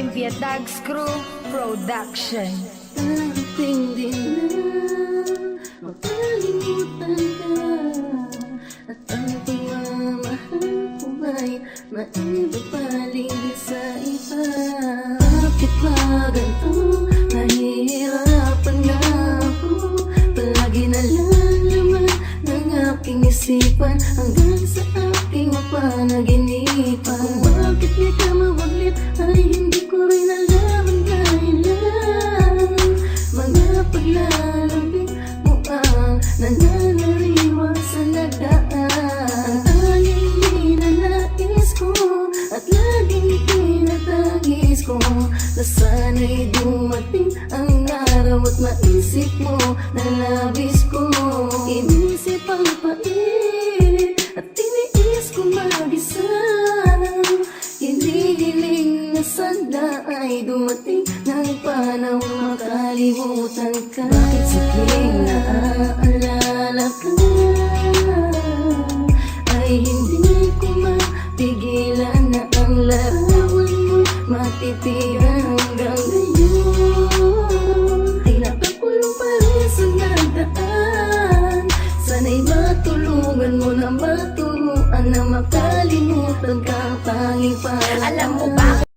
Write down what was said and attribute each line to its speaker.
Speaker 1: Olympia Tags Crew Production.
Speaker 2: Darating din na makalimutan ka, at ang pagmamahal ko ba'y maibabaling sa iba? Bakit ba ganito? Nahihirapan na ako. Palagi nalalaman ng aking isipan, hanggang sa aking mapanaginipan. Kung bakit di ka mawaglit ay hindi ko rin alam ang dahilan. Mga paglalambing mo ang nananariwa sa nagdaan. Ang tanging ninanais ko at laging tinatagis ko, na sana'y dumating ang araw at maisip mo na labis ko. Inisip ang pait at tiniis ko mag-isa. Hinihiling na sana ay dumating ng panahon makalimutan ka. Bakit sakling naaalala ka ay hindi ko mapigilan, na ang larawan mo matitigan hanggang ngayon. Ay nakakulong pa rin sa nagdaan. Sana'y matulungan mo na maturuan na makalimutan ka ang tanging paraan.
Speaker 1: Alam mo